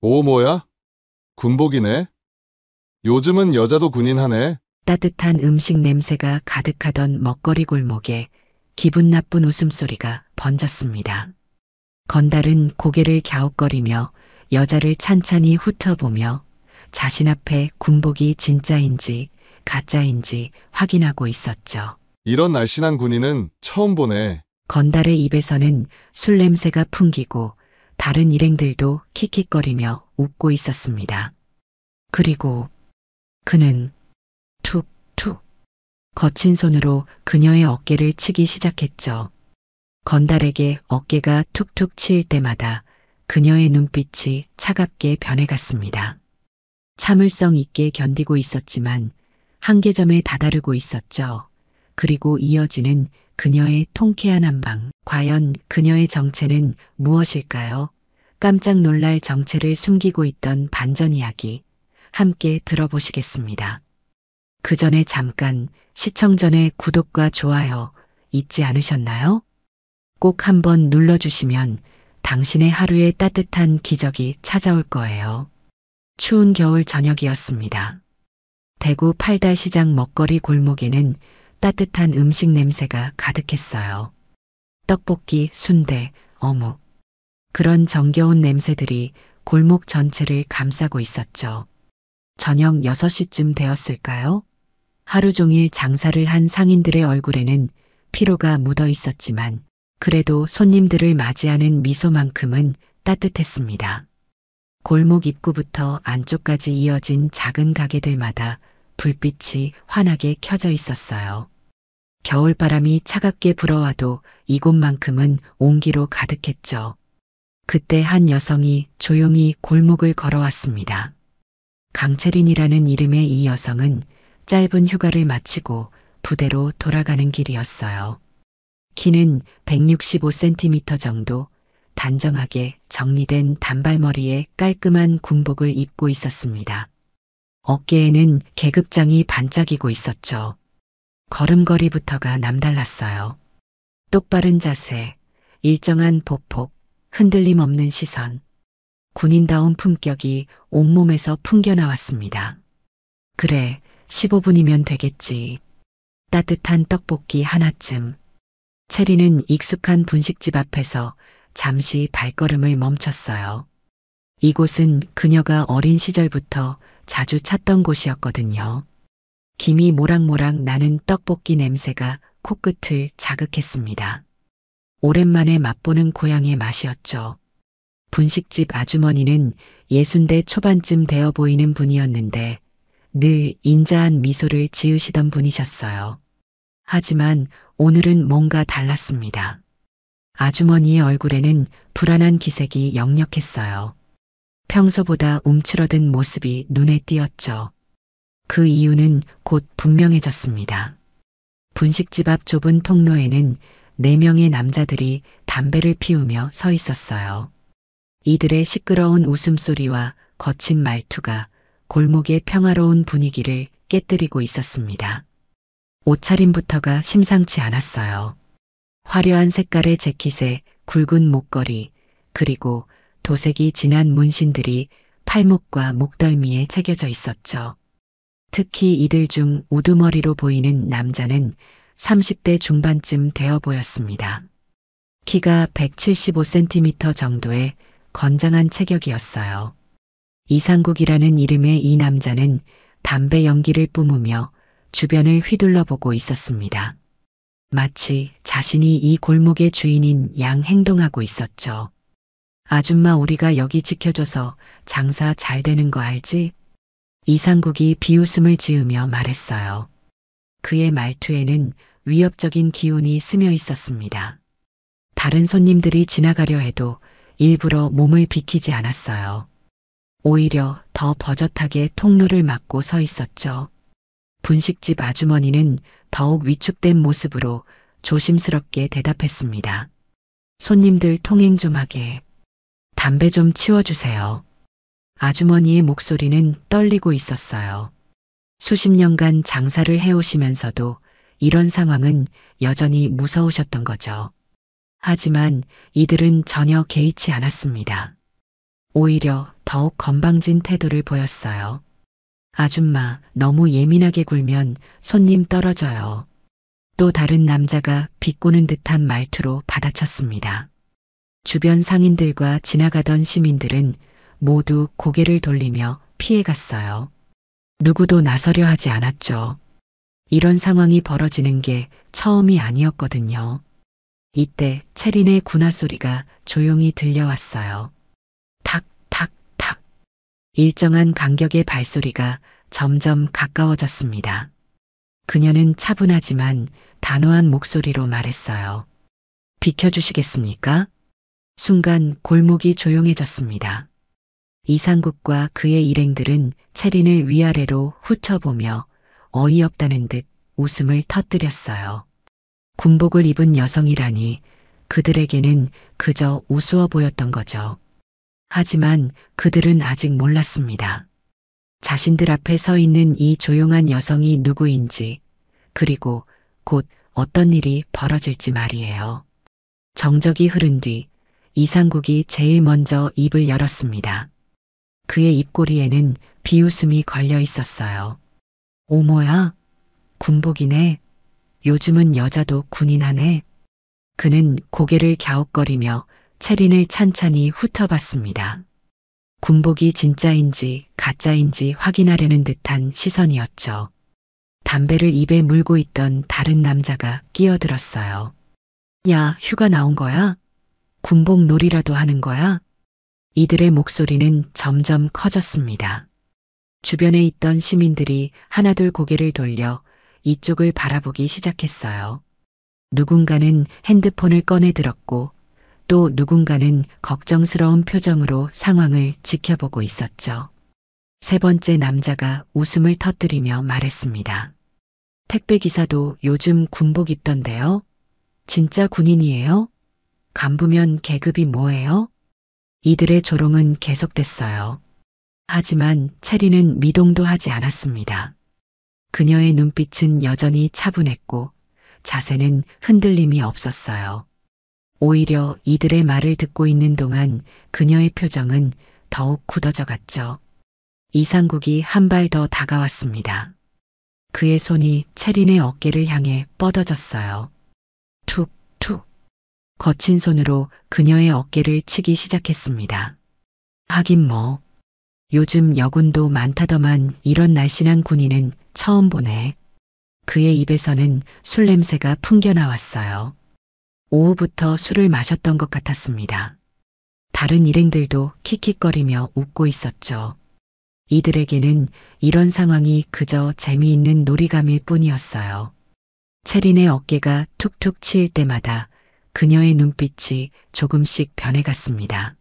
오, 뭐야? 군복이네. 요즘은 여자도 군인하네. 따뜻한 음식 냄새가 가득하던 먹거리 골목에 기분 나쁜 웃음소리가 번졌습니다. 건달은 고개를 갸웃거리며 여자를 찬찬히 훑어보며 자신 앞에 군복이 진짜인지 가짜인지 확인하고 있었죠. 이런 날씬한 군인은 처음 보네. 건달의 입에서는 술 냄새가 풍기고 다른 일행들도 킥킥거리며 웃고 있었습니다. 그리고 그는 툭툭 거친 손으로 그녀의 어깨를 치기 시작했죠. 건달에게 어깨가 툭툭 치일 때마다 그녀의 눈빛이 차갑게 변해갔습니다. 참을성 있게 견디고 있었지만 한계점에 다다르고 있었죠. 그리고 이어지는 그녀의 통쾌한 한방. 과연 그녀의 정체는 무엇일까요? 깜짝 놀랄 정체를 숨기고 있던 반전 이야기. 함께 들어보시겠습니다. 그 전에 잠깐 시청 전에 구독과 좋아요 잊지 않으셨나요? 꼭 한번 눌러주시면 당신의 하루에 따뜻한 기적이 찾아올 거예요. 추운 겨울 저녁이었습니다. 대구 팔달시장 먹거리 골목에는 따뜻한 음식 냄새가 가득했어요. 떡볶이, 순대, 어묵. 그런 정겨운 냄새들이 골목 전체를 감싸고 있었죠. 저녁 6시쯤 되었을까요? 하루 종일 장사를 한 상인들의 얼굴에는 피로가 묻어 있었지만 그래도 손님들을 맞이하는 미소만큼은 따뜻했습니다. 골목 입구부터 안쪽까지 이어진 작은 가게들마다 불빛이 환하게 켜져 있었어요. 겨울바람이 차갑게 불어와도 이곳만큼은 온기로 가득했죠. 그때 한 여성이 조용히 골목을 걸어왔습니다. 강채린이라는 이름의 이 여성은 짧은 휴가를 마치고 부대로 돌아가는 길이었어요. 키는 165cm 정도, 단정하게 정리된 단발머리에 깔끔한 군복을 입고 있었습니다. 어깨에는 계급장이 반짝이고 있었죠. 걸음걸이부터가 남달랐어요. 똑바른 자세, 일정한 보폭, 흔들림 없는 시선, 군인다운 품격이 온몸에서 풍겨나왔습니다. 그래, 15분이면 되겠지. 따뜻한 떡볶이 하나쯤. 체리는 익숙한 분식집 앞에서 잠시 발걸음을 멈췄어요. 이곳은 그녀가 어린 시절부터 자주 찾던 곳이었거든요. 김이 모락모락 나는 떡볶이 냄새가 코끝을 자극했습니다. 오랜만에 맛보는 고향의 맛이었죠. 분식집 아주머니는 60대 초반쯤 되어 보이는 분이었는데 늘 인자한 미소를 지으시던 분이셨어요. 하지만 오늘은 뭔가 달랐습니다. 아주머니의 얼굴에는 불안한 기색이 역력했어요. 평소보다 움츠러든 모습이 눈에 띄었죠. 그 이유는 곧 분명해졌습니다. 분식집 앞 좁은 통로에는 4명의 남자들이 담배를 피우며 서 있었어요. 이들의 시끄러운 웃음소리와 거친 말투가 골목의 평화로운 분위기를 깨뜨리고 있었습니다. 옷차림부터가 심상치 않았어요. 화려한 색깔의 재킷에 굵은 목걸이, 그리고 도색이 진한 문신들이 팔목과 목덜미에 새겨져 있었죠. 특히 이들 중 우두머리로 보이는 남자는 30대 중반쯤 되어 보였습니다. 키가 175cm 정도의 건장한 체격이었어요. 이상국이라는 이름의 이 남자는 담배 연기를 뿜으며 주변을 휘둘러 보고 있었습니다. 마치 자신이 이 골목의 주인인 양 행동하고 있었죠. 아줌마, 우리가 여기 지켜줘서 장사 잘 되는 거 알지? 이상국이 비웃음을 지으며 말했어요. 그의 말투에는 위협적인 기운이 스며 있었습니다. 다른 손님들이 지나가려 해도 일부러 몸을 비키지 않았어요. 오히려 더 버젓하게 통로를 막고 서 있었죠. 분식집 아주머니는 더욱 위축된 모습으로 조심스럽게 대답했습니다. 손님들 통행 좀 하게. 담배 좀 치워주세요. 아주머니의 목소리는 떨리고 있었어요. 수십 년간 장사를 해오시면서도 이런 상황은 여전히 무서우셨던 거죠. 하지만 이들은 전혀 개의치 않았습니다. 오히려 더욱 건방진 태도를 보였어요. 아줌마, 너무 예민하게 굴면 손님 떨어져요. 또 다른 남자가 비꼬는 듯한 말투로 받아쳤습니다. 주변 상인들과 지나가던 시민들은 모두 고개를 돌리며 피해갔어요. 누구도 나서려 하지 않았죠. 이런 상황이 벌어지는 게 처음이 아니었거든요. 이때 체린의 군화 소리가 조용히 들려왔어요. 탁, 탁, 탁. 일정한 간격의 발소리가 점점 가까워졌습니다. 그녀는 차분하지만 단호한 목소리로 말했어요. 비켜주시겠습니까? 순간 골목이 조용해졌습니다. 이상국과 그의 일행들은 체린을 위아래로 훑어보며 어이없다는 듯 웃음을 터뜨렸어요. 군복을 입은 여성이라니 그들에게는 그저 우스워 보였던 거죠. 하지만 그들은 아직 몰랐습니다. 자신들 앞에 서 있는 이 조용한 여성이 누구인지, 그리고 곧 어떤 일이 벌어질지 말이에요. 정적이 흐른 뒤 이상국이 제일 먼저 입을 열었습니다. 그의 입꼬리에는 비웃음이 걸려 있었어요. 오모야, 군복이네. 요즘은 여자도 군인하네. 그는 고개를 갸웃거리며 체린을 찬찬히 훑어봤습니다. 군복이 진짜인지 가짜인지 확인하려는 듯한 시선이었죠. 담배를 입에 물고 있던 다른 남자가 끼어들었어요. 야, 휴가 나온 거야? 군복 놀이라도 하는 거야? 이들의 목소리는 점점 커졌습니다. 주변에 있던 시민들이 하나둘 고개를 돌려 이쪽을 바라보기 시작했어요. 누군가는 핸드폰을 꺼내 들었고 또 누군가는 걱정스러운 표정으로 상황을 지켜보고 있었죠. 세 번째 남자가 웃음을 터뜨리며 말했습니다. 택배기사도 요즘 군복 입던데요? 진짜 군인이에요? 간부면 계급이 뭐예요? 이들의 조롱은 계속됐어요. 하지만 체리는 미동도 하지 않았습니다. 그녀의 눈빛은 여전히 차분했고 자세는 흔들림이 없었어요. 오히려 이들의 말을 듣고 있는 동안 그녀의 표정은 더욱 굳어져 갔죠. 이상국이 한 발 더 다가왔습니다. 그의 손이 체린의 어깨를 향해 뻗어졌어요. 툭, 툭. 거친 손으로 그녀의 어깨를 치기 시작했습니다. 하긴 뭐, 요즘 여군도 많다더만 이런 날씬한 군인은 처음 보네. 그의 입에서는 술 냄새가 풍겨나왔어요. 오후부터 술을 마셨던 것 같았습니다. 다른 일행들도 킥킥거리며 웃고 있었죠. 이들에게는 이런 상황이 그저 재미있는 놀이감일 뿐이었어요. 체린의 어깨가 툭툭 치일 때마다 그녀의 눈빛이 조금씩 변해갔습니다.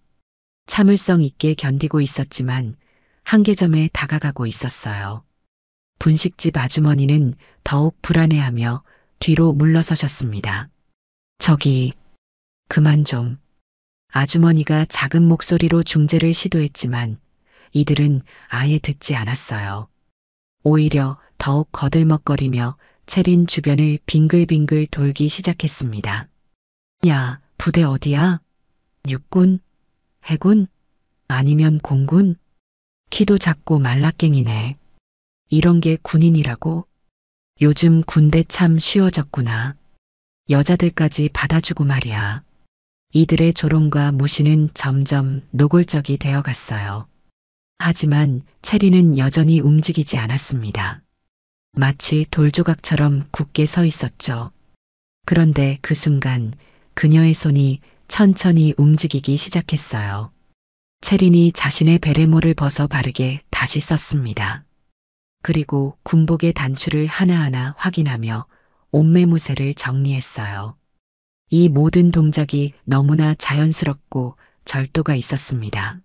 참을성 있게 견디고 있었지만 한계점에 다가가고 있었어요. 분식집 아주머니는 더욱 불안해하며 뒤로 물러서셨습니다. 저기, 그만 좀. 아주머니가 작은 목소리로 중재를 시도했지만 이들은 아예 듣지 않았어요. 오히려 더욱 거들먹거리며 체린 주변을 빙글빙글 돌기 시작했습니다. 야, 부대 어디야? 육군? 해군? 아니면 공군? 키도 작고 말라깽이네. 이런 게 군인이라고? 요즘 군대 참 쉬워졌구나. 여자들까지 받아주고 말이야. 이들의 조롱과 무시는 점점 노골적이 되어 갔어요. 하지만 체리는 여전히 움직이지 않았습니다. 마치 돌조각처럼 굳게 서 있었죠. 그런데 그 순간 그녀의 손이 천천히 움직이기 시작했어요. 체린이 자신의 베레모를 벗어 바르게 다시 썼습니다. 그리고 군복의 단추를 하나하나 확인하며 옷매무새를 정리했어요. 이 모든 동작이 너무나 자연스럽고 절도가 있었습니다.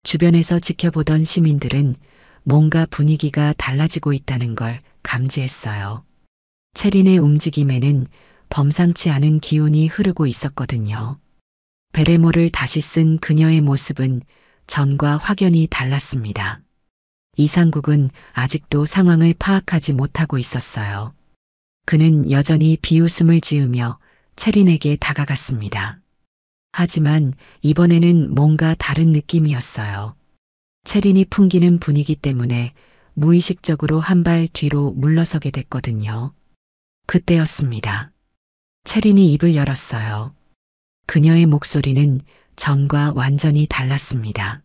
주변에서 지켜보던 시민들은 뭔가 분위기가 달라지고 있다는 걸 감지했어요. 체린의 움직임에는 범상치 않은 기운이 흐르고 있었거든요. 베레모를 다시 쓴 그녀의 모습은 전과 확연히 달랐습니다. 이상국은 아직도 상황을 파악하지 못하고 있었어요. 그는 여전히 비웃음을 지으며 체린에게 다가갔습니다. 하지만 이번에는 뭔가 다른 느낌이었어요. 채린이 풍기는 분위기 때문에 무의식적으로 한 발 뒤로 물러서게 됐거든요. 그때였습니다. 채린이 입을 열었어요. 그녀의 목소리는 전과 완전히 달랐습니다.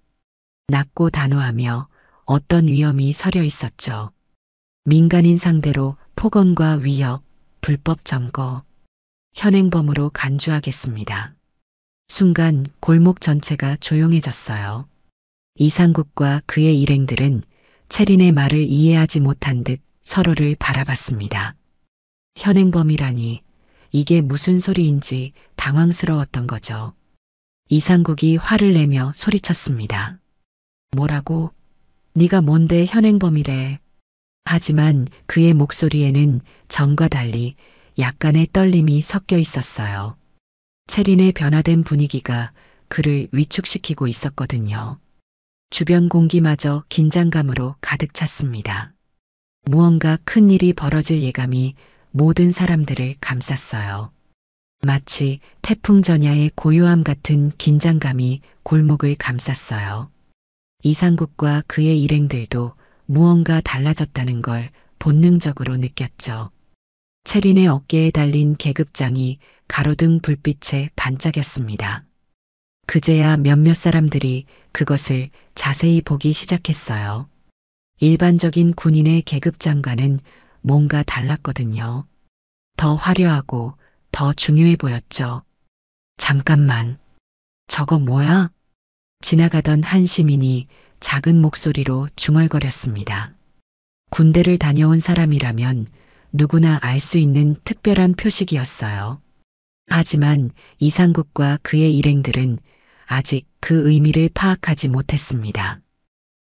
낮고 단호하며 어떤 위험이 서려 있었죠. 민간인 상대로 폭언과 위협, 불법 점거, 현행범으로 간주하겠습니다. 순간 골목 전체가 조용해졌어요. 이상국과 그의 일행들은 채린의 말을 이해하지 못한 듯 서로를 바라봤습니다. 현행범이라니 이게 무슨 소리인지 당황스러웠던 거죠. 이상국이 화를 내며 소리쳤습니다. 뭐라고? 네가 뭔데 현행범이래. 하지만 그의 목소리에는 전과 달리 약간의 떨림이 섞여 있었어요. 채린의 변화된 분위기가 그를 위축시키고 있었거든요. 주변 공기마저 긴장감으로 가득 찼습니다. 무언가 큰 일이 벌어질 예감이 모든 사람들을 감쌌어요. 마치 태풍 전야의 고요함 같은 긴장감이 골목을 감쌌어요. 이상국과 그의 일행들도 무언가 달라졌다는 걸 본능적으로 느꼈죠. 채린의 어깨에 달린 계급장이 가로등 불빛에 반짝였습니다. 그제야 몇몇 사람들이 그것을 자세히 보기 시작했어요. 일반적인 군인의 계급장과는 뭔가 달랐거든요. 더 화려하고 더 중요해 보였죠. 잠깐만. 저거 뭐야? 지나가던 한 시민이 작은 목소리로 중얼거렸습니다. 군대를 다녀온 사람이라면 누구나 알 수 있는 특별한 표식이었어요. 하지만 이상국과 그의 일행들은 아직 그 의미를 파악하지 못했습니다.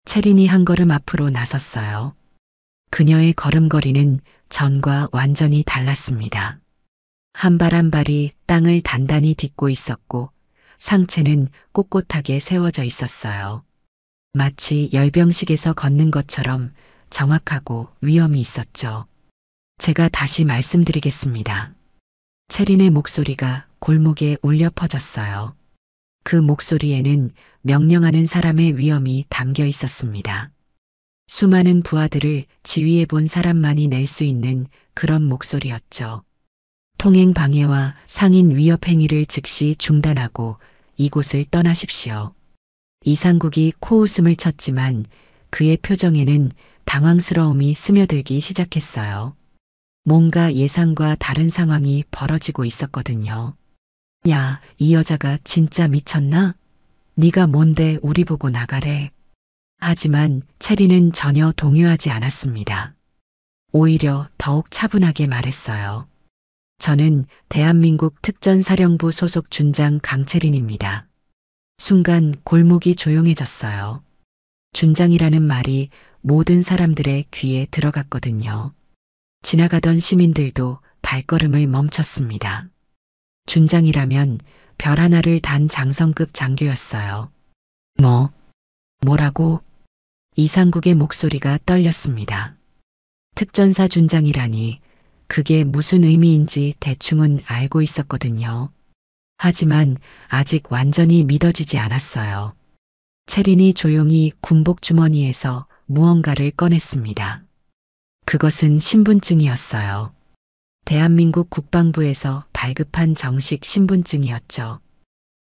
채린이 한 걸음 앞으로 나섰어요. 그녀의 걸음걸이는 전과 완전히 달랐습니다. 한 발 한 발이 땅을 단단히 딛고 있었고 상체는 꼿꼿하게 세워져 있었어요. 마치 열병식에서 걷는 것처럼 정확하고 위엄이 있었죠. 제가 다시 말씀드리겠습니다. 채린의 목소리가 골목에 울려 퍼졌어요. 그 목소리에는 명령하는 사람의 위엄이 담겨 있었습니다. 수많은 부하들을 지휘해 본 사람만이 낼 수 있는 그런 목소리였죠. 통행 방해와 상인 위협 행위를 즉시 중단하고 이곳을 떠나십시오. 이상국이 코웃음을 쳤지만 그의 표정에는 당황스러움이 스며들기 시작했어요. 뭔가 예상과 다른 상황이 벌어지고 있었거든요. 야, 이 여자가 진짜 미쳤나? 네가 뭔데 우리 보고 나가래. 하지만 채린은 전혀 동요하지 않았습니다. 오히려 더욱 차분하게 말했어요. 저는 대한민국 특전사령부 소속 준장 강채린입니다. 순간 골목이 조용해졌어요. 준장이라는 말이 모든 사람들의 귀에 들어갔거든요. 지나가던 시민들도 발걸음을 멈췄습니다. 준장이라면 별 하나를 단 장성급 장교였어요. 뭐라고? 이상국의 목소리가 떨렸습니다. 특전사 준장이라니 그게 무슨 의미인지 대충은 알고 있었거든요. 하지만 아직 완전히 믿어지지 않았어요. 채린이 조용히 군복 주머니에서 무언가를 꺼냈습니다. 그것은 신분증이었어요. 대한민국 국방부에서 발급한 정식 신분증이었죠.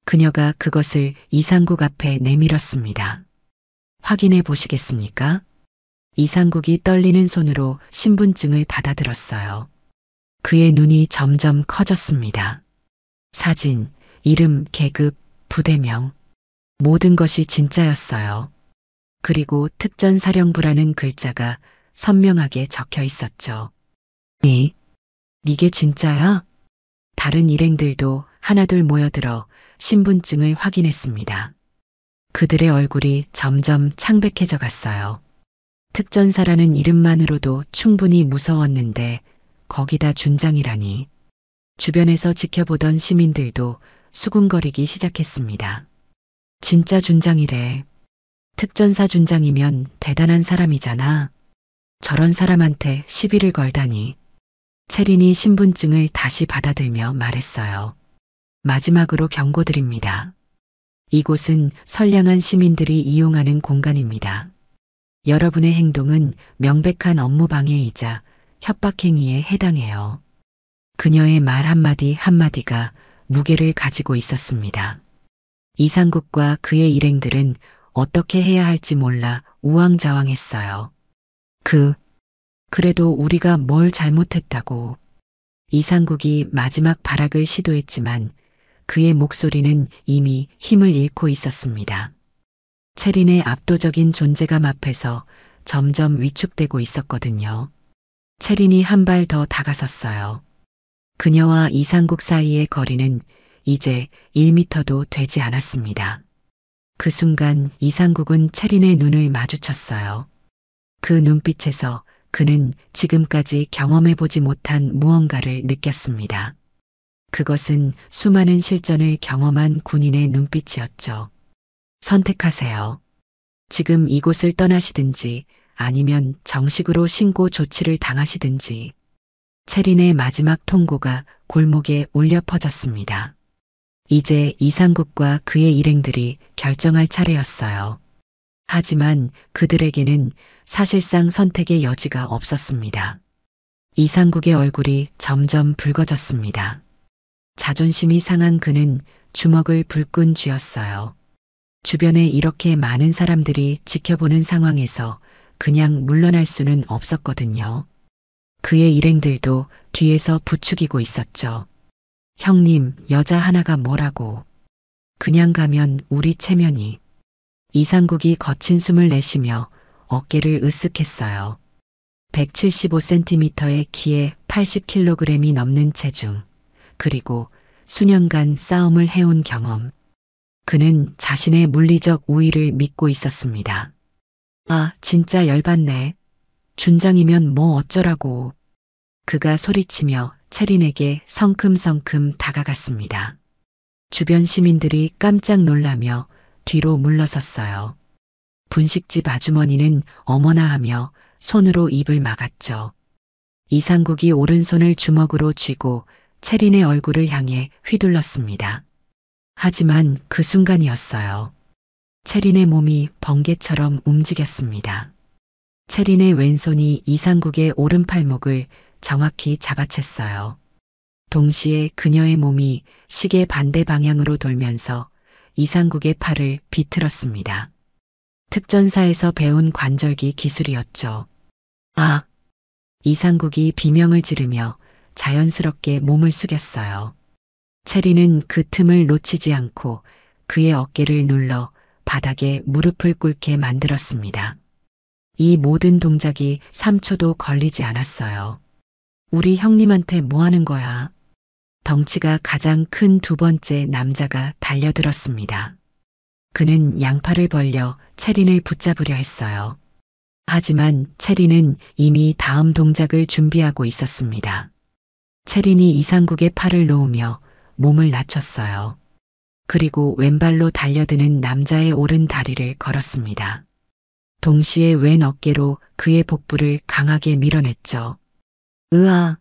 그녀가 그것을 이상국 앞에 내밀었습니다. 확인해 보시겠습니까? 이상국이 떨리는 손으로 신분증을 받아들었어요. 그의 눈이 점점 커졌습니다. 사진, 이름, 계급, 부대명, 모든 것이 진짜였어요. 그리고 특전사령부라는 글자가 선명하게 적혀 있었죠. 이게 진짜야? 다른 일행들도 하나둘 모여들어 신분증을 확인했습니다. 그들의 얼굴이 점점 창백해져 갔어요. 특전사라는 이름만으로도 충분히 무서웠는데 거기다 준장이라니. 주변에서 지켜보던 시민들도 수군거리기 시작했습니다. 진짜 준장이래. 특전사 준장이면 대단한 사람이잖아. 저런 사람한테 시비를 걸다니. 채린이 신분증을 다시 받아들며 말했어요. 마지막으로 경고드립니다. 이곳은 선량한 시민들이 이용하는 공간입니다. 여러분의 행동은 명백한 업무 방해이자 협박행위에 해당해요. 그녀의 말 한마디 한마디가 무게를 가지고 있었습니다. 이상국과 그의 일행들은 어떻게 해야 할지 몰라 우왕좌왕했어요. 그래도 우리가 뭘 잘못했다고. 이상국이 마지막 발악을 시도했지만 그의 목소리는 이미 힘을 잃고 있었습니다. 체린의 압도적인 존재감 앞에서 점점 위축되고 있었거든요. 체린이 한 발 더 다가섰어요. 그녀와 이상국 사이의 거리는 이제 1미터도 되지 않았습니다. 그 순간 이상국은 체린의 눈을 마주쳤어요. 그 눈빛에서 그는 지금까지 경험해보지 못한 무언가를 느꼈습니다. 그것은 수많은 실전을 경험한 군인의 눈빛이었죠. 선택하세요. 지금 이곳을 떠나시든지 아니면 정식으로 신고 조치를 당하시든지. 체린의 마지막 통고가 골목에 울려 퍼졌습니다. 이제 이상국과 그의 일행들이 결정할 차례였어요. 하지만 그들에게는 사실상 선택의 여지가 없었습니다. 이상국의 얼굴이 점점 붉어졌습니다. 자존심이 상한 그는 주먹을 불끈 쥐었어요. 주변에 이렇게 많은 사람들이 지켜보는 상황에서 그냥 물러날 수는 없었거든요. 그의 일행들도 뒤에서 부추기고 있었죠. 형님, 여자 하나가 뭐라고. 그냥 가면 우리 체면이. 이상국이 거친 숨을 내쉬며 어깨를 으쓱했어요. 175cm의 키에 80kg이 넘는 체중, 그리고 수년간 싸움을 해온 경험. 그는 자신의 물리적 우위를 믿고 있었습니다. 아, 진짜 열받네. 준장이면 뭐 어쩌라고. 그가 소리치며 체린에게 성큼성큼 다가갔습니다. 주변 시민들이 깜짝 놀라며 뒤로 물러섰어요. 분식집 아주머니는 어머나 하며 손으로 입을 막았죠. 이상국이 오른손을 주먹으로 쥐고 체린의 얼굴을 향해 휘둘렀습니다. 하지만 그 순간이었어요. 체린의 몸이 번개처럼 움직였습니다. 체린의 왼손이 이상국의 오른팔목을 정확히 잡아챘어요. 동시에 그녀의 몸이 시계 반대 방향으로 돌면서 이상국의 팔을 비틀었습니다. 특전사에서 배운 관절기 기술이었죠. 아! 이상국이 비명을 지르며 자연스럽게 몸을 숙였어요. 체린은 그 틈을 놓치지 않고 그의 어깨를 눌러 바닥에 무릎을 꿇게 만들었습니다. 이 모든 동작이 3초도 걸리지 않았어요. 우리 형님한테 뭐 하는 거야? 덩치가 가장 큰 두 번째 남자가 달려들었습니다. 그는 양팔을 벌려 체린을 붙잡으려 했어요. 하지만 체린은 이미 다음 동작을 준비하고 있었습니다. 체린이 이상국의 팔을 놓으며 몸을 낮췄어요. 그리고 왼발로 달려드는 남자의 오른 다리를 걸었습니다. 동시에 왼 어깨로 그의 복부를 강하게 밀어냈죠. 으아!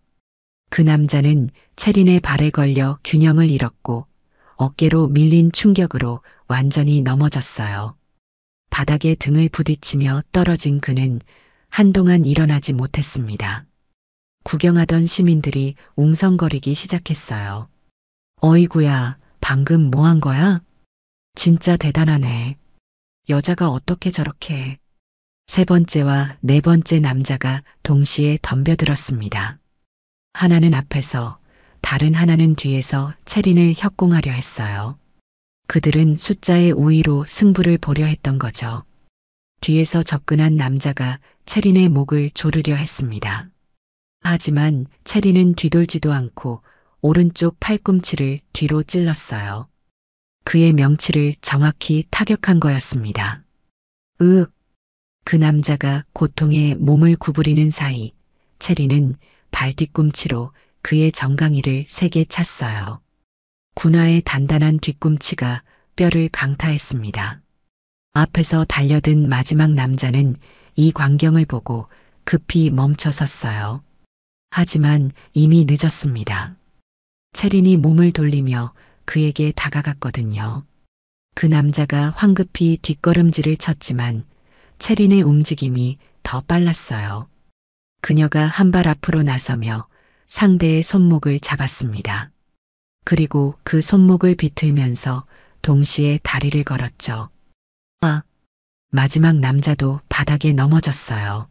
그 남자는 체린의 발에 걸려 균형을 잃었고 어깨로 밀린 충격으로 완전히 넘어졌어요. 바닥에 등을 부딪히며 떨어진 그는 한동안 일어나지 못했습니다. 구경하던 시민들이 웅성거리기 시작했어요. 어이구야, 방금 뭐 한 거야? 진짜 대단하네. 여자가 어떻게 저렇게. 세 번째와 네 번째 남자가 동시에 덤벼들었습니다. 하나는 앞에서, 다른 하나는 뒤에서 체린을 협공하려 했어요. 그들은 숫자의 우위로 승부를 보려 했던 거죠. 뒤에서 접근한 남자가 체린의 목을 조르려 했습니다. 하지만 체린은 뒤돌지도 않고 오른쪽 팔꿈치를 뒤로 찔렀어요. 그의 명치를 정확히 타격한 거였습니다. 으윽! 그 남자가 고통에 몸을 구부리는 사이 체린은 발 뒤꿈치로 그의 정강이를 세게 찼어요. 군화의 단단한 뒤꿈치가 뼈를 강타했습니다. 앞에서 달려든 마지막 남자는 이 광경을 보고 급히 멈춰 섰어요. 하지만 이미 늦었습니다. 체린이 몸을 돌리며 그에게 다가갔거든요. 그 남자가 황급히 뒷걸음질을 쳤지만 체린의 움직임이 더 빨랐어요. 그녀가 한 발 앞으로 나서며 상대의 손목을 잡았습니다. 그리고 그 손목을 비틀면서 동시에 다리를 걸었죠. 마지막 남자도 바닥에 넘어졌어요.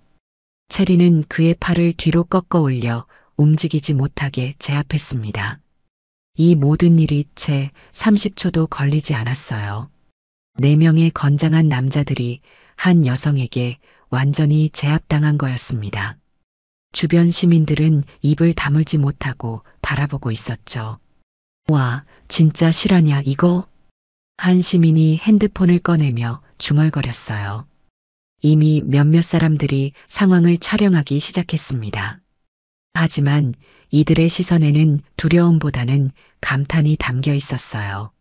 체리는 그의 팔을 뒤로 꺾어 올려 움직이지 못하게 제압했습니다. 이 모든 일이 채 30초도 걸리지 않았어요. 4명의 건장한 남자들이 한 여성에게 완전히 제압당한 거였습니다. 주변 시민들은 입을 다물지 못하고 바라보고 있었죠. 와, 진짜 실화냐 이거? 한 시민이 핸드폰을 꺼내며 중얼거렸어요. 이미 몇몇 사람들이 상황을 촬영하기 시작했습니다. 하지만 이들의 시선에는 두려움보다는 감탄이 담겨 있었어요.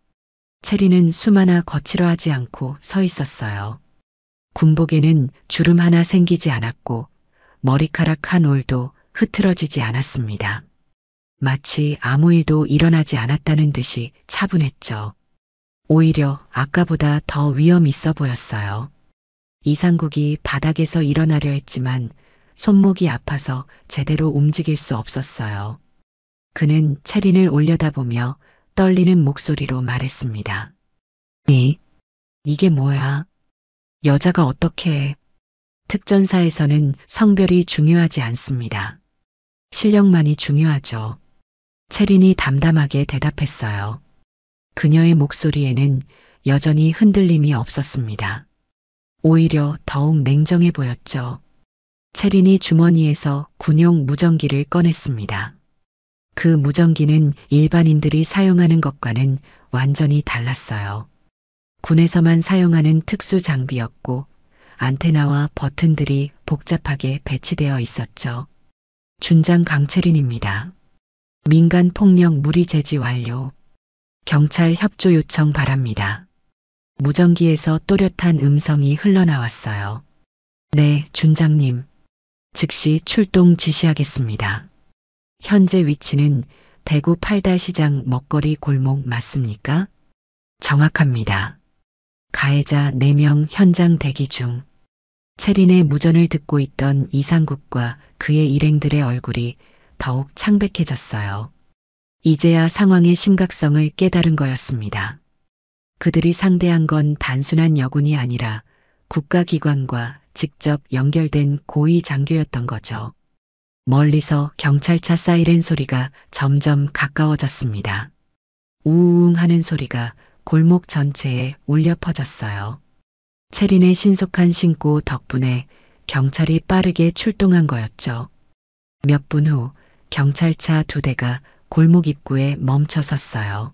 체리는 숨 하나 거칠어하지 않고 서 있었어요. 군복에는 주름 하나 생기지 않았고 머리카락 한 올도 흐트러지지 않았습니다. 마치 아무 일도 일어나지 않았다는 듯이 차분했죠. 오히려 아까보다 더 위험 있어 보였어요. 이상국이 바닥에서 일어나려 했지만 손목이 아파서 제대로 움직일 수 없었어요. 그는 체린을 올려다보며 떨리는 목소리로 말했습니다. 이게 뭐야? 여자가 어떻게 해? 특전사에서는 성별이 중요하지 않습니다. 실력만이 중요하죠. 체린이 담담하게 대답했어요. 그녀의 목소리에는 여전히 흔들림이 없었습니다. 오히려 더욱 냉정해 보였죠. 체린이 주머니에서 군용 무전기를 꺼냈습니다. 그 무전기는 일반인들이 사용하는 것과는 완전히 달랐어요. 군에서만 사용하는 특수 장비였고 안테나와 버튼들이 복잡하게 배치되어 있었죠. 준장 강채린입니다. 민간 폭력 무리 제지 완료. 경찰 협조 요청 바랍니다. 무전기에서 또렷한 음성이 흘러나왔어요. 네, 준장님. 즉시 출동 지시하겠습니다. 현재 위치는 대구 팔달시장 먹거리 골목 맞습니까? 정확합니다. 가해자 4명 현장 대기 중. 체린의 무전을 듣고 있던 이상국과 그의 일행들의 얼굴이 더욱 창백해졌어요. 이제야 상황의 심각성을 깨달은 거였습니다. 그들이 상대한 건 단순한 여군이 아니라 국가기관과 직접 연결된 고위 장교였던 거죠. 멀리서 경찰차 사이렌 소리가 점점 가까워졌습니다. 우웅 하는 소리가 골목 전체에 울려 퍼졌어요. 체린의 신속한 신고 덕분에 경찰이 빠르게 출동한 거였죠. 몇 분 후 경찰차 2대가 골목 입구에 멈춰 섰어요.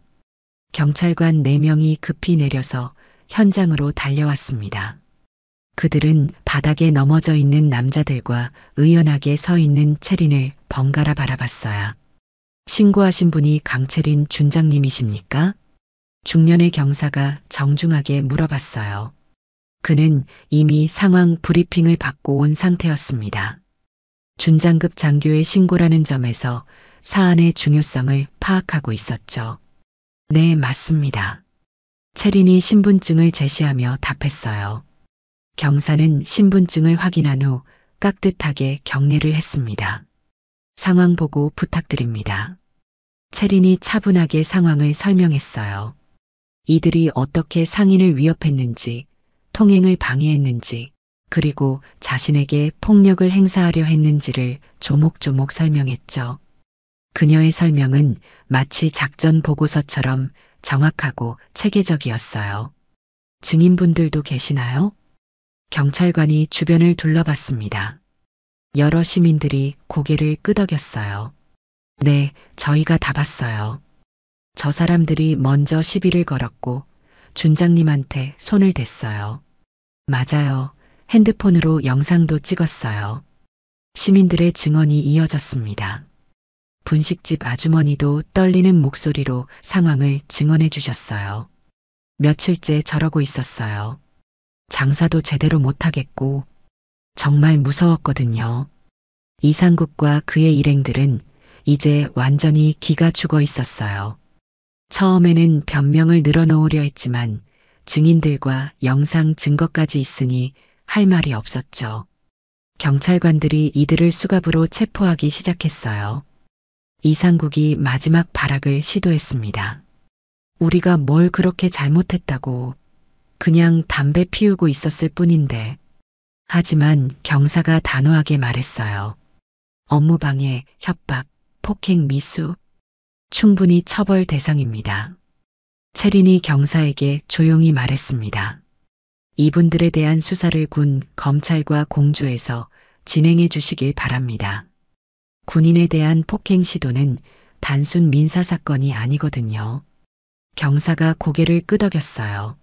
경찰관 4명이 급히 내려서 현장으로 달려왔습니다. 그들은 바닥에 넘어져 있는 남자들과 의연하게 서 있는 체린을 번갈아 바라봤어요. 신고하신 분이 강체린 준장님이십니까? 중년의 경사가 정중하게 물어봤어요. 그는 이미 상황 브리핑을 받고 온 상태였습니다. 준장급 장교의 신고라는 점에서 사안의 중요성을 파악하고 있었죠. 네, 맞습니다. 체린이 신분증을 제시하며 답했어요. 경사는 신분증을 확인한 후 깍듯하게 경례를 했습니다. 상황 보고 부탁드립니다. 체린이 차분하게 상황을 설명했어요. 이들이 어떻게 상인을 위협했는지, 통행을 방해했는지, 그리고 자신에게 폭력을 행사하려 했는지를 조목조목 설명했죠. 그녀의 설명은 마치 작전 보고서처럼 정확하고 체계적이었어요. 증인분들도 계시나요? 경찰관이 주변을 둘러봤습니다. 여러 시민들이 고개를 끄덕였어요. 네, 저희가 다 봤어요. 저 사람들이 먼저 시비를 걸었고 준장님한테 손을 댔어요. 맞아요. 핸드폰으로 영상도 찍었어요. 시민들의 증언이 이어졌습니다. 분식집 아주머니도 떨리는 목소리로 상황을 증언해 주셨어요. 며칠째 저러고 있었어요. 장사도 제대로 못하겠고 정말 무서웠거든요. 이상국과 그의 일행들은 이제 완전히 기가 죽어 있었어요. 처음에는 변명을 늘어놓으려 했지만 증인들과 영상 증거까지 있으니 할 말이 없었죠. 경찰관들이 이들을 수갑으로 체포하기 시작했어요. 이상국이 마지막 발악을 시도했습니다. 우리가 뭘 그렇게 잘못했다고. 그냥 담배 피우고 있었을 뿐인데. 하지만 경사가 단호하게 말했어요. 업무방해, 협박, 폭행 미수. 충분히 처벌 대상입니다. 채린이 경사에게 조용히 말했습니다. 이분들에 대한 수사를 군, 검찰과 공조해서 진행해 주시길 바랍니다. 군인에 대한 폭행 시도는 단순 민사사건이 아니거든요. 경사가 고개를 끄덕였어요.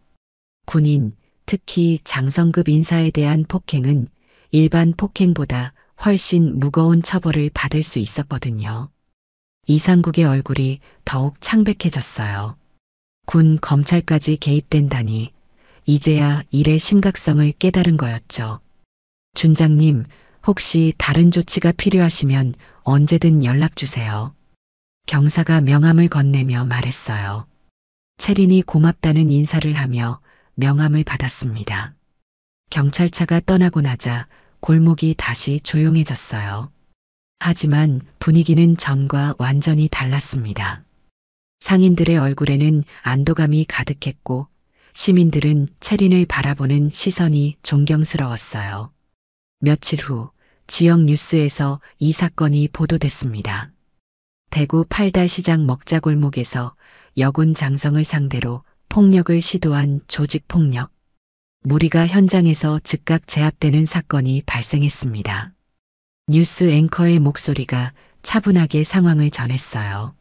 군인, 특히 장성급 인사에 대한 폭행은 일반 폭행보다 훨씬 무거운 처벌을 받을 수 있었거든요. 이상국의 얼굴이 더욱 창백해졌어요. 군, 검찰까지 개입된다니 이제야 일의 심각성을 깨달은 거였죠. 준장님, 혹시 다른 조치가 필요하시면 언제든 연락 주세요. 경사가 명함을 건네며 말했어요. 채린이 고맙다는 인사를 하며 명함을 받았습니다. 경찰차가 떠나고 나자 골목이 다시 조용해졌어요. 하지만 분위기는 전과 완전히 달랐습니다. 상인들의 얼굴에는 안도감이 가득했고 시민들은 채린을 바라보는 시선이 존경스러웠어요. 며칠 후 지역 뉴스에서 이 사건이 보도됐습니다. 대구 팔달시장 먹자골목에서 여군 장성을 상대로 폭력을 시도한 조직폭력. 무리가 현장에서 즉각 제압되는 사건이 발생했습니다. 뉴스 앵커의 목소리가 차분하게 상황을 전했어요.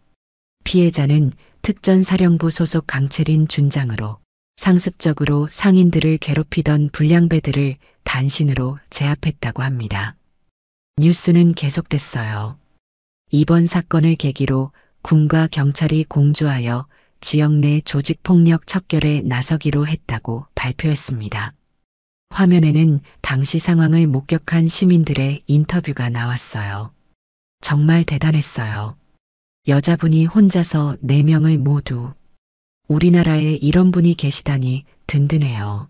피해자는 특전사령부 소속 강채린 준장으로 상습적으로 상인들을 괴롭히던 불량배들을 단신으로 제압했다고 합니다. 뉴스는 계속됐어요. 이번 사건을 계기로 군과 경찰이 공조하여 지역 내 조직폭력 척결에 나서기로 했다고 발표했습니다. 화면에는 당시 상황을 목격한 시민들의 인터뷰가 나왔어요. 정말 대단했어요. 여자분이 혼자서 4명을 모두. 우리나라에 이런 분이 계시다니 든든해요.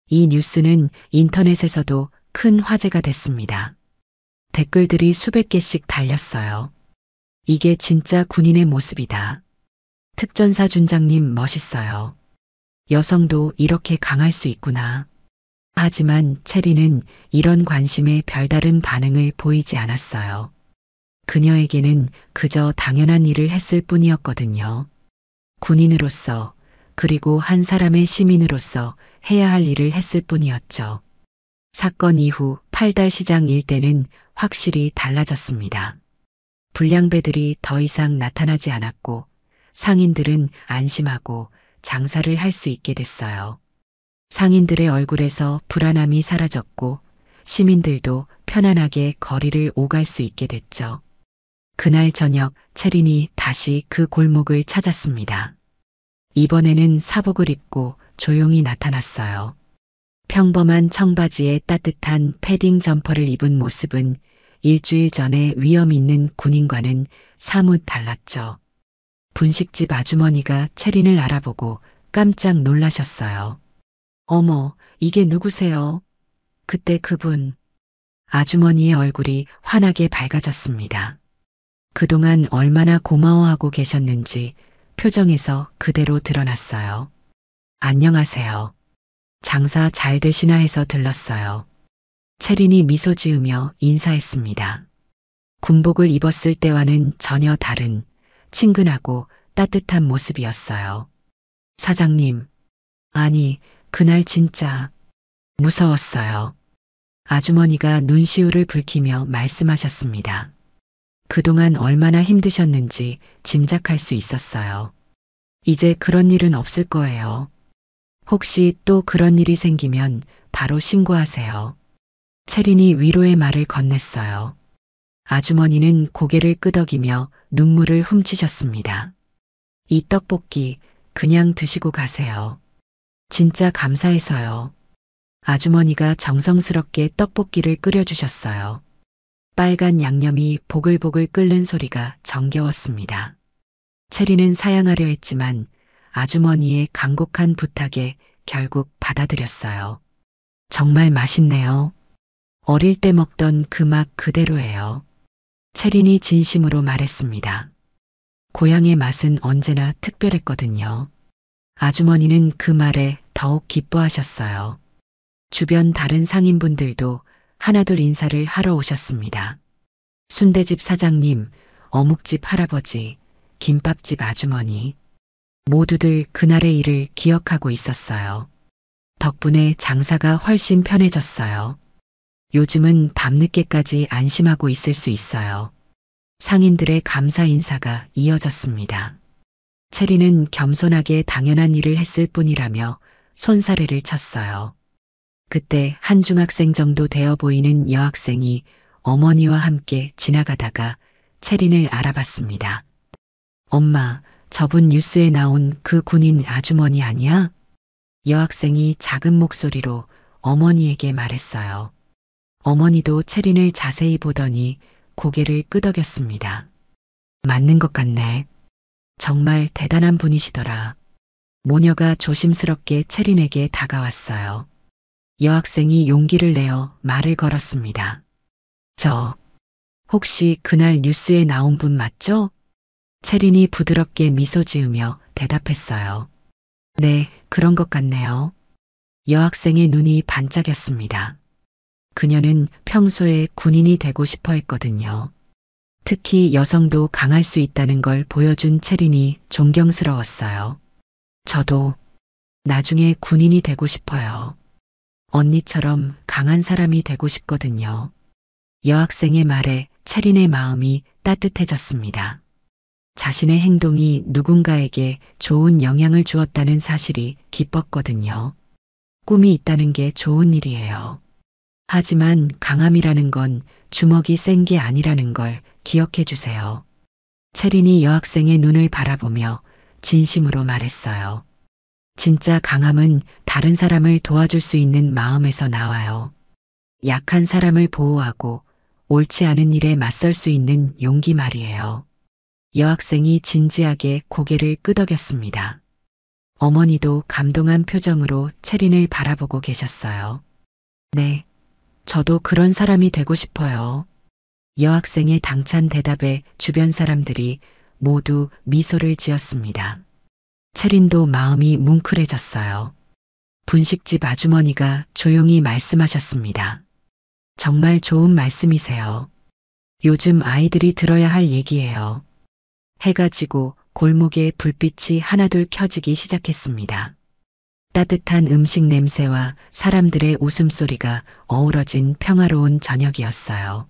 이 뉴스는 인터넷에서도 큰 화제가 됐습니다. 댓글들이 수백 개씩 달렸어요. 이게 진짜 군인의 모습이다. 특전사 준장님 멋있어요. 여성도 이렇게 강할 수 있구나. 하지만 채린은 이런 관심에 별다른 반응을 보이지 않았어요. 그녀에게는 그저 당연한 일을 했을 뿐이었거든요. 군인으로서 그리고 한 사람의 시민으로서 해야 할 일을 했을 뿐이었죠. 사건 이후 팔달시장 일대는 확실히 달라졌습니다. 불량배들이 더 이상 나타나지 않았고 상인들은 안심하고 장사를 할 수 있게 됐어요. 상인들의 얼굴에서 불안함이 사라졌고 시민들도 편안하게 거리를 오갈 수 있게 됐죠. 그날 저녁 채린이 다시 그 골목을 찾았습니다. 이번에는 사복을 입고 조용히 나타났어요. 평범한 청바지에 따뜻한 패딩 점퍼를 입은 모습은 일주일 전에 위험 있는 군인과는 사뭇 달랐죠. 분식집 아주머니가 채린을 알아보고 깜짝 놀라셨어요. 어머, 이게 누구세요? 그때 그분. 아주머니의 얼굴이 환하게 밝아졌습니다. 그동안 얼마나 고마워하고 계셨는지 표정에서 그대로 드러났어요. 안녕하세요. 장사 잘 되시나 해서 들렀어요. 채린이 미소 지으며 인사했습니다. 군복을 입었을 때와는 전혀 다른 친근하고 따뜻한 모습이었어요. 사장님, 아니, 그날 진짜 무서웠어요. 아주머니가 눈시울을 붉히며 말씀하셨습니다. 그동안 얼마나 힘드셨는지 짐작할 수 있었어요. 이제 그런 일은 없을 거예요. 혹시 또 그런 일이 생기면 바로 신고하세요. 채린이 위로의 말을 건넸어요. 아주머니는 고개를 끄덕이며 눈물을 훔치셨습니다. 이 떡볶이 그냥 드시고 가세요. 진짜 감사해서요. 아주머니가 정성스럽게 떡볶이를 끓여주셨어요. 빨간 양념이 보글보글 끓는 소리가 정겨웠습니다. 체리는 사양하려 했지만 아주머니의 간곡한 부탁에 결국 받아들였어요. 정말 맛있네요. 어릴 때 먹던 그 맛 그대로예요. 체린이 진심으로 말했습니다. 고향의 맛은 언제나 특별했거든요. 아주머니는 그 말에 더욱 기뻐하셨어요. 주변 다른 상인분들도 하나둘 인사를 하러 오셨습니다. 순대집 사장님, 어묵집 할아버지, 김밥집 아주머니. 모두들 그날의 일을 기억하고 있었어요. 덕분에 장사가 훨씬 편해졌어요. 요즘은 밤늦게까지 안심하고 있을 수 있어요. 상인들의 감사 인사가 이어졌습니다. 체리는 겸손하게 당연한 일을 했을 뿐이라며 손사래를 쳤어요. 그때 한 중학생 정도 되어 보이는 여학생이 어머니와 함께 지나가다가 체린을 알아봤습니다. 엄마, 저분 뉴스에 나온 그 군인 아주머니 아니야? 여학생이 작은 목소리로 어머니에게 말했어요. 어머니도 체린을 자세히 보더니 고개를 끄덕였습니다. 맞는 것 같네. 정말 대단한 분이시더라. 모녀가 조심스럽게 체린에게 다가왔어요. 여학생이 용기를 내어 말을 걸었습니다. 혹시 그날 뉴스에 나온 분 맞죠? 체린이 부드럽게 미소 지으며 대답했어요. 네, 그런 것 같네요. 여학생의 눈이 반짝였습니다. 그녀는 평소에 군인이 되고 싶어 했거든요. 특히 여성도 강할 수 있다는 걸 보여준 체린이 존경스러웠어요. 저도 나중에 군인이 되고 싶어요. 언니처럼 강한 사람이 되고 싶거든요. 여학생의 말에 체린의 마음이 따뜻해졌습니다. 자신의 행동이 누군가에게 좋은 영향을 주었다는 사실이 기뻤거든요. 꿈이 있다는 게 좋은 일이에요. 하지만 강함이라는 건 주먹이 센 게 아니라는 걸 기억해 주세요. 체린이 여학생의 눈을 바라보며 진심으로 말했어요. 진짜 강함은 다른 사람을 도와줄 수 있는 마음에서 나와요. 약한 사람을 보호하고 옳지 않은 일에 맞설 수 있는 용기 말이에요. 여학생이 진지하게 고개를 끄덕였습니다. 어머니도 감동한 표정으로 체린을 바라보고 계셨어요. 네, 저도 그런 사람이 되고 싶어요. 여학생의 당찬 대답에 주변 사람들이 모두 미소를 지었습니다. 체린도 마음이 뭉클해졌어요. 분식집 아주머니가 조용히 말씀하셨습니다. 정말 좋은 말씀이세요. 요즘 아이들이 들어야 할 얘기예요. 해가 지고 골목에 불빛이 하나둘 켜지기 시작했습니다. 따뜻한 음식 냄새와 사람들의 웃음소리가 어우러진 평화로운 저녁이었어요.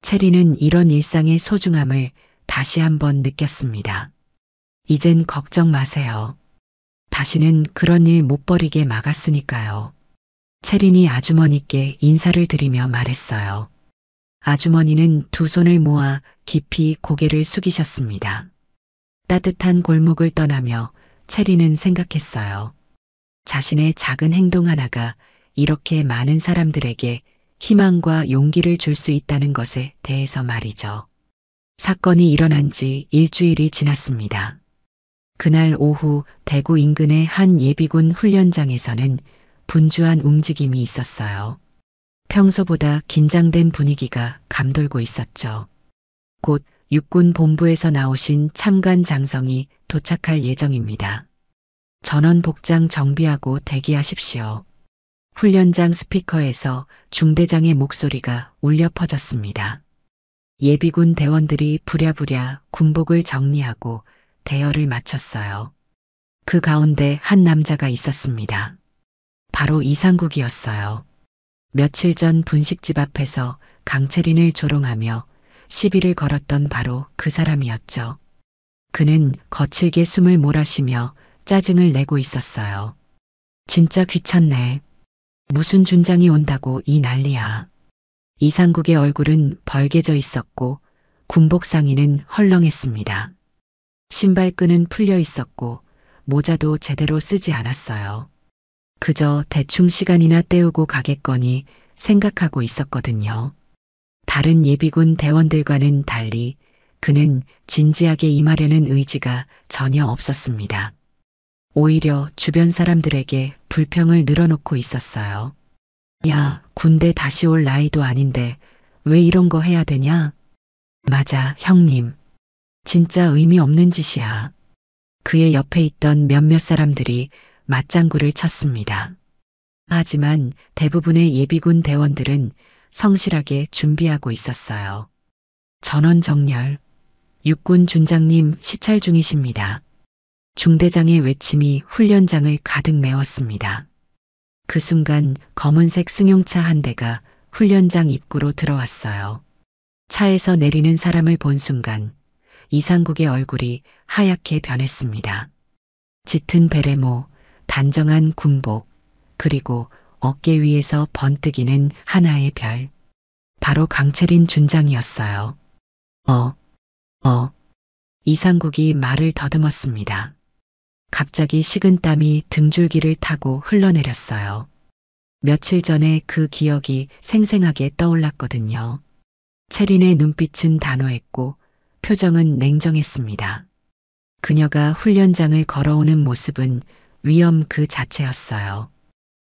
체리는 이런 일상의 소중함을 다시 한번 느꼈습니다. 이젠 걱정 마세요. 다시는 그런 일 못 벌이게 막았으니까요. 체린이 아주머니께 인사를 드리며 말했어요. 아주머니는 두 손을 모아 깊이 고개를 숙이셨습니다. 따뜻한 골목을 떠나며 체리는 생각했어요. 자신의 작은 행동 하나가 이렇게 많은 사람들에게 희망과 용기를 줄 수 있다는 것에 대해서 말이죠. 사건이 일어난 지 일주일이 지났습니다. 그날 오후 대구 인근의 한 예비군 훈련장에서는 분주한 움직임이 있었어요. 평소보다 긴장된 분위기가 감돌고 있었죠. 곧 육군 본부에서 나오신 참관 장성이 도착할 예정입니다. 전원 복장 정비하고 대기하십시오. 훈련장 스피커에서 중대장의 목소리가 울려 퍼졌습니다. 예비군 대원들이 부랴부랴 군복을 정리하고 대열을 마쳤어요. 그 가운데 한 남자가 있었습니다. 바로 이상국이었어요. 며칠 전 분식집 앞에서 강채린을 조롱하며 시비를 걸었던 바로 그 사람이었죠. 그는 거칠게 숨을 몰아쉬며 짜증을 내고 있었어요. 진짜 귀찮네. 무슨 준장이 온다고 이 난리야. 이상국의 얼굴은 벌개져 있었고 군복 상의는 헐렁했습니다. 신발끈은 풀려 있었고 모자도 제대로 쓰지 않았어요. 그저 대충 시간이나 때우고 가겠거니 생각하고 있었거든요. 다른 예비군 대원들과는 달리 그는 진지하게 임하려는 의지가 전혀 없었습니다. 오히려 주변 사람들에게 불평을 늘어놓고 있었어요. 야, 군대 다시 올 나이도 아닌데 왜 이런 거 해야 되냐? 맞아, 형님. 진짜 의미 없는 짓이야. 그의 옆에 있던 몇몇 사람들이 맞장구를 쳤습니다. 하지만 대부분의 예비군 대원들은 성실하게 준비하고 있었어요. 전원 정렬. 육군 준장님 시찰 중이십니다. 중대장의 외침이 훈련장을 가득 메웠습니다. 그 순간 검은색 승용차 한 대가 훈련장 입구로 들어왔어요. 차에서 내리는 사람을 본 순간 이상국의 얼굴이 하얗게 변했습니다. 짙은 베레모, 단정한 군복, 그리고 어깨 위에서 번뜩이는 하나의 별. 바로 강채린 준장이었어요. 이상국이 말을 더듬었습니다. 갑자기 식은땀이 등줄기를 타고 흘러내렸어요. 며칠 전에 그 기억이 생생하게 떠올랐거든요. 채린의 눈빛은 단호했고 표정은 냉정했습니다. 그녀가 훈련장을 걸어오는 모습은 위험 그 자체였어요.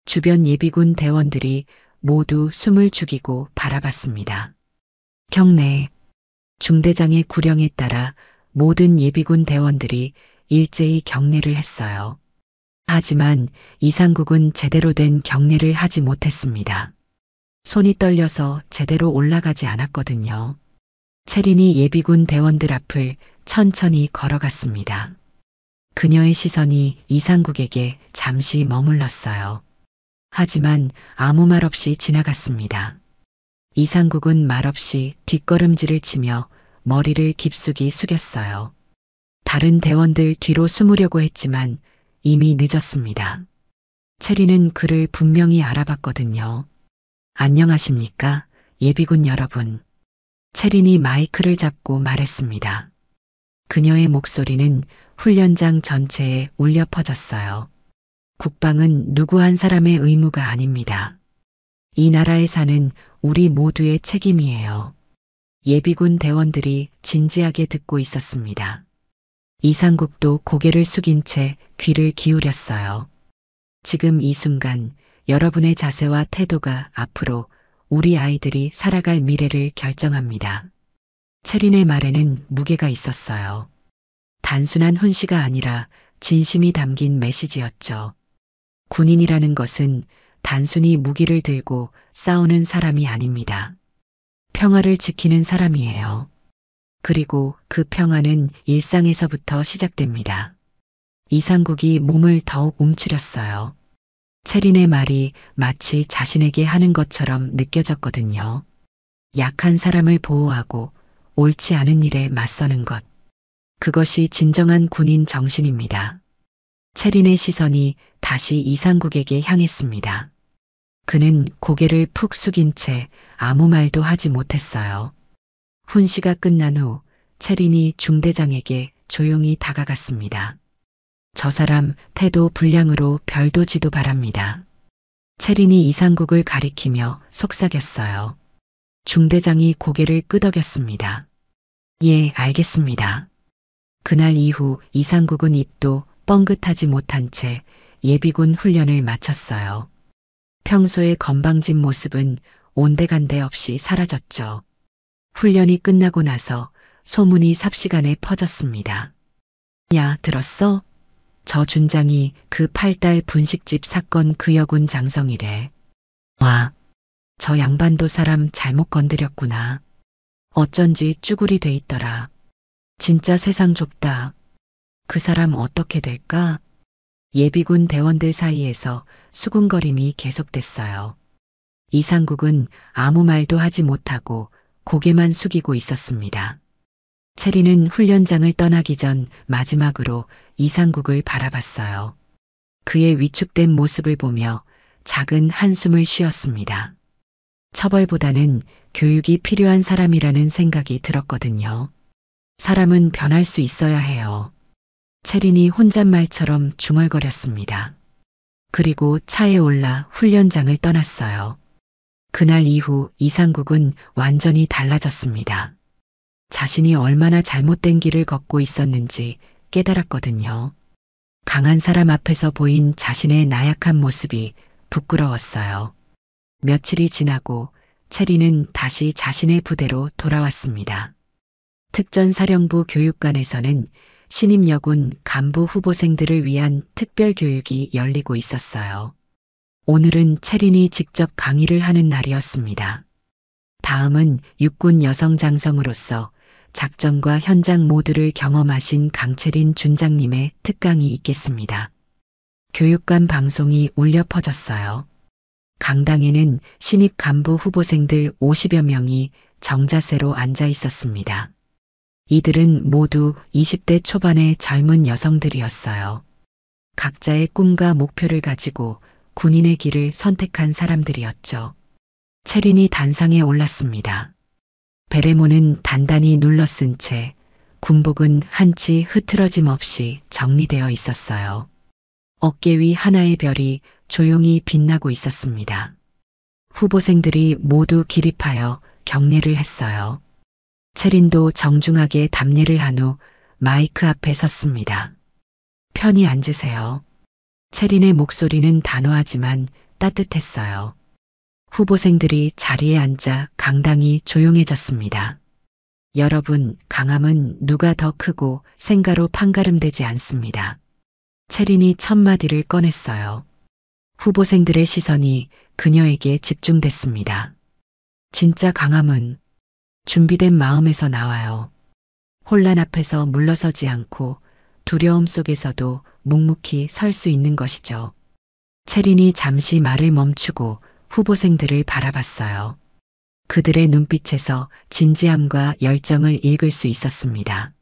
주변 예비군 대원들이 모두 숨을 죽이고 바라봤습니다. 경례. 중대장의 구령에 따라 모든 예비군 대원들이 일제히 경례를 했어요. 하지만 이상국은 제대로 된 경례를 하지 못했습니다. 손이 떨려서 제대로 올라가지 않았거든요. 채린이 예비군 대원들 앞을 천천히 걸어갔습니다. 그녀의 시선이 이상국에게 잠시 머물렀어요. 하지만 아무 말 없이 지나갔습니다. 이상국은 말없이 뒷걸음질을 치며 머리를 깊숙이 숙였어요. 다른 대원들 뒤로 숨으려고 했지만 이미 늦었습니다. 채린은 그를 분명히 알아봤거든요. 안녕하십니까, 예비군 여러분. 채린이 마이크를 잡고 말했습니다. 그녀의 목소리는 훈련장 전체에 울려 퍼졌어요. 국방은 누구 한 사람의 의무가 아닙니다. 이 나라에 사는 우리 모두의 책임이에요. 예비군 대원들이 진지하게 듣고 있었습니다. 이상국도 고개를 숙인 채 귀를 기울였어요. 지금 이 순간 여러분의 자세와 태도가 앞으로 우리 아이들이 살아갈 미래를 결정합니다. 채린의 말에는 무게가 있었어요. 단순한 훈시가 아니라 진심이 담긴 메시지였죠. 군인이라는 것은 단순히 무기를 들고 싸우는 사람이 아닙니다. 평화를 지키는 사람이에요. 그리고 그 평화는 일상에서부터 시작됩니다. 이상국이 몸을 더욱 움츠렸어요. 채린의 말이 마치 자신에게 하는 것처럼 느껴졌거든요. 약한 사람을 보호하고 옳지 않은 일에 맞서는 것. 그것이 진정한 군인 정신입니다. 채린의 시선이 다시 이상국에게 향했습니다. 그는 고개를 푹 숙인 채 아무 말도 하지 못했어요. 훈시가 끝난 후 채린이 중대장에게 조용히 다가갔습니다. 저 사람 태도 불량으로 별도 지도 바랍니다. 채린이 이상국을 가리키며 속삭였어요. 중대장이 고개를 끄덕였습니다. 예, 알겠습니다. 그날 이후 이상국은 입도 뻥긋하지 못한 채 예비군 훈련을 마쳤어요. 평소의 건방진 모습은 온데간데 없이 사라졌죠. 훈련이 끝나고 나서 소문이 삽시간에 퍼졌습니다. 야, 들었어? 저 준장이 그 8달 분식집 사건 그 여군 장성이래. 와, 저 양반도 사람 잘못 건드렸구나. 어쩐지 쭈구리 돼 있더라. 진짜 세상 좁다. 그 사람 어떻게 될까? 예비군 대원들 사이에서 수군거림이 계속됐어요. 이상국은 아무 말도 하지 못하고 고개만 숙이고 있었습니다. 채린은 훈련장을 떠나기 전 마지막으로 이상국을 바라봤어요. 그의 위축된 모습을 보며 작은 한숨을 쉬었습니다. 처벌보다는 교육이 필요한 사람이라는 생각이 들었거든요. 사람은 변할 수 있어야 해요. 채린이 혼잣말처럼 중얼거렸습니다. 그리고 차에 올라 훈련장을 떠났어요. 그날 이후 이상국은 완전히 달라졌습니다. 자신이 얼마나 잘못된 길을 걷고 있었는지 깨달았거든요. 강한 사람 앞에서 보인 자신의 나약한 모습이 부끄러웠어요. 며칠이 지나고 체리는 다시 자신의 부대로 돌아왔습니다. 특전사령부 교육관에서는 신임여군 간부 후보생들을 위한 특별 교육이 열리고 있었어요. 오늘은 체린이 직접 강의를 하는 날이었습니다. 다음은 육군 여성 장성으로서 작전과 현장 모두를 경험하신 강채린 준장님의 특강이 있겠습니다. 교육관 방송이 울려 퍼졌어요. 강당에는 신입 간부 후보생들 50여 명이 정자세로 앉아 있었습니다. 이들은 모두 20대 초반의 젊은 여성들이었어요. 각자의 꿈과 목표를 가지고 군인의 길을 선택한 사람들이었죠. 체린이 단상에 올랐습니다. 베레모는 단단히 눌러쓴 채 군복은 한치 흐트러짐 없이 정리되어 있었어요. 어깨 위 하나의 별이 조용히 빛나고 있었습니다. 후보생들이 모두 기립하여 경례를 했어요. 체린도 정중하게 답례를 한 후 마이크 앞에 섰습니다. 편히 앉으세요. 체린의 목소리는 단호하지만 따뜻했어요. 후보생들이 자리에 앉아 강당이 조용해졌습니다. 여러분, 강함은 누가 더 크고 생가로 판가름되지 않습니다. 체린이 첫 마디를 꺼냈어요. 후보생들의 시선이 그녀에게 집중됐습니다. 진짜 강함은 준비된 마음에서 나와요. 혼란 앞에서 물러서지 않고 두려움 속에서도 묵묵히 설 수 있는 것이죠. 체린이 잠시 말을 멈추고 후보생들을 바라봤어요. 그들의 눈빛에서 진지함과 열정을 읽을 수 있었습니다.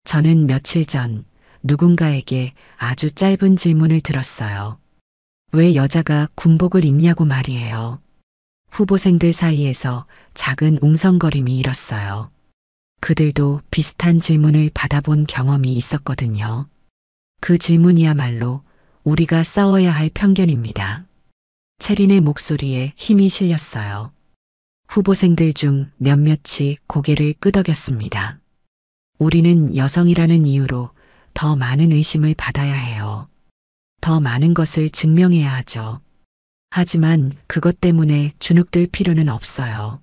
저는 며칠 전 누군가에게 아주 짧은 질문을 들었어요. 왜 여자가 군복을 입냐고 말이에요. 후보생들 사이에서 작은 웅성거림이 일었어요. 그들도 비슷한 질문을 받아본 경험이 있었거든요. 그 질문이야말로 우리가 싸워야 할 편견입니다. 체린의 목소리에 힘이 실렸어요. 후보생들 중 몇몇이 고개를 끄덕였습니다. 우리는 여성이라는 이유로 더 많은 의심을 받아야 해요. 더 많은 것을 증명해야 하죠. 하지만 그것 때문에 주눅들 필요는 없어요.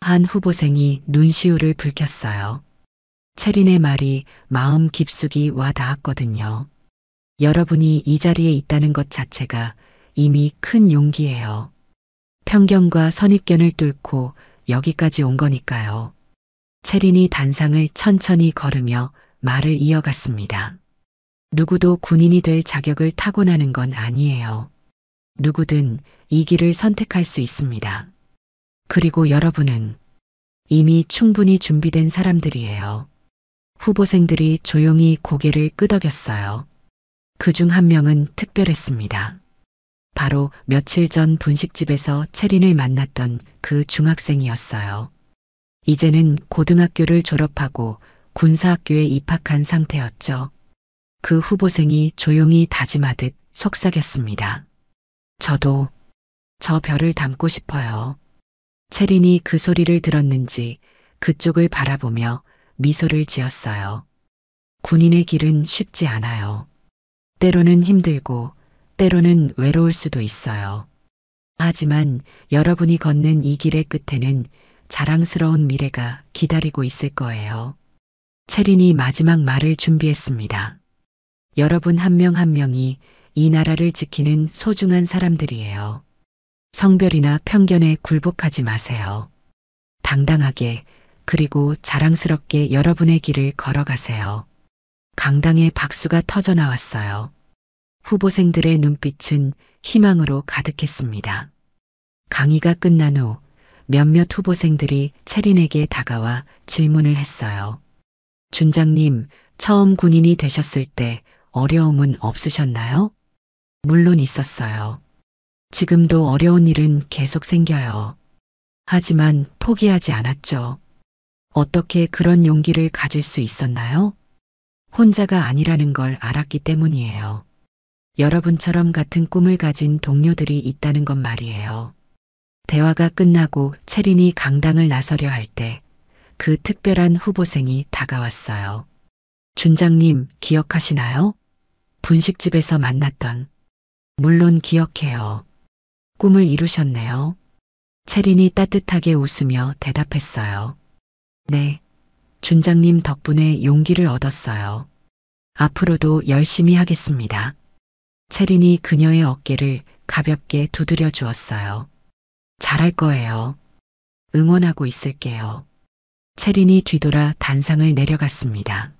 한 후보생이 눈시울을 붉혔어요. 체린의 말이 마음 깊숙이 와 닿았거든요. 여러분이 이 자리에 있다는 것 자체가 이미 큰 용기예요. 편견과 선입견을 뚫고 여기까지 온 거니까요. 체린이 단상을 천천히 걸으며 말을 이어갔습니다. 누구도 군인이 될 자격을 타고나는 건 아니에요. 누구든 이 길을 선택할 수 있습니다. 그리고 여러분은 이미 충분히 준비된 사람들이에요. 후보생들이 조용히 고개를 끄덕였어요. 그중 한 명은 특별했습니다. 바로 며칠 전 분식집에서 체린을 만났던 그 중학생이었어요. 이제는 고등학교를 졸업하고 군사학교에 입학한 상태였죠. 그 후보생이 조용히 다짐하듯 속삭였습니다. 저도 저 별을 담고 싶어요. 체린이 그 소리를 들었는지 그쪽을 바라보며 미소를 지었어요. 군인의 길은 쉽지 않아요. 때로는 힘들고 때로는 외로울 수도 있어요. 하지만 여러분이 걷는 이 길의 끝에는 자랑스러운 미래가 기다리고 있을 거예요. 체린이 마지막 말을 준비했습니다. 여러분 한 명 한 명이 이 나라를 지키는 소중한 사람들이에요. 성별이나 편견에 굴복하지 마세요. 당당하게 그리고 자랑스럽게 여러분의 길을 걸어가세요. 강당에 박수가 터져 나왔어요. 후보생들의 눈빛은 희망으로 가득했습니다. 강의가 끝난 후 몇몇 후보생들이 체린에게 다가와 질문을 했어요. 준장님, 처음 군인이 되셨을 때 어려움은 없으셨나요? 물론 있었어요. 지금도 어려운 일은 계속 생겨요. 하지만 포기하지 않았죠. 어떻게 그런 용기를 가질 수 있었나요? 혼자가 아니라는 걸 알았기 때문이에요. 여러분처럼 같은 꿈을 가진 동료들이 있다는 것 말이에요. 대화가 끝나고 체린이 강당을 나서려 할 때 그 특별한 후보생이 다가왔어요. 준장님 기억하시나요? 분식집에서 만났던. 물론 기억해요. 꿈을 이루셨네요. 채린이 따뜻하게 웃으며 대답했어요. 네. 준장님 덕분에 용기를 얻었어요. 앞으로도 열심히 하겠습니다. 채린이 그녀의 어깨를 가볍게 두드려 주었어요. 잘할 거예요. 응원하고 있을게요. 채린이 뒤돌아 단상을 내려갔습니다.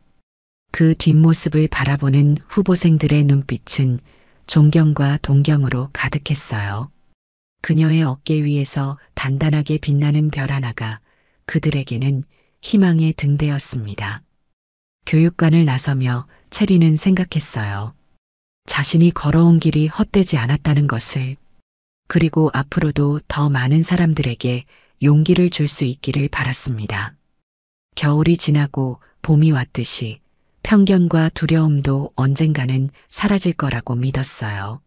그 뒷모습을 바라보는 후보생들의 눈빛은 존경과 동경으로 가득했어요. 그녀의 어깨 위에서 단단하게 빛나는 별 하나가 그들에게는 희망의 등대였습니다. 교육관을 나서며 채리는 생각했어요. 자신이 걸어온 길이 헛되지 않았다는 것을, 그리고 앞으로도 더 많은 사람들에게 용기를 줄 수 있기를 바랐습니다. 겨울이 지나고 봄이 왔듯이 편견과 두려움도 언젠가는 사라질 거라고 믿었어요.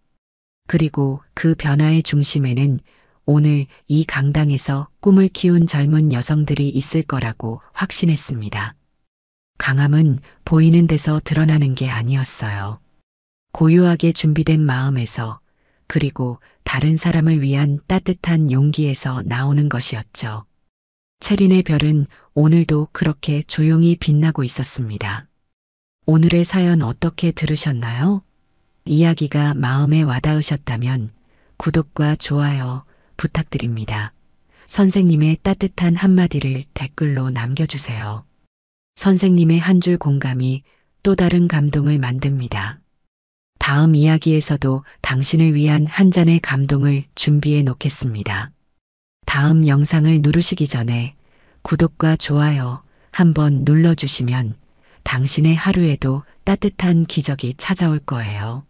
그리고 그 변화의 중심에는 오늘 이 강당에서 꿈을 키운 젊은 여성들이 있을 거라고 확신했습니다. 강함은 보이는 데서 드러나는 게 아니었어요. 고요하게 준비된 마음에서, 그리고 다른 사람을 위한 따뜻한 용기에서 나오는 것이었죠. 채린의 별은 오늘도 그렇게 조용히 빛나고 있었습니다. 오늘의 사연 어떻게 들으셨나요? 이야기가 마음에 와닿으셨다면 구독과 좋아요 부탁드립니다. 선생님의 따뜻한 한마디를 댓글로 남겨주세요. 선생님의 한 줄 공감이 또 다른 감동을 만듭니다. 다음 이야기에서도 당신을 위한 한 잔의 감동을 준비해 놓겠습니다. 다음 영상을 누르시기 전에 구독과 좋아요 한번 눌러주시면 당신의 하루에도 따뜻한 기적이 찾아올 거예요.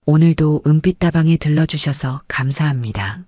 오늘도 은빛다방에 들러주셔서 감사합니다.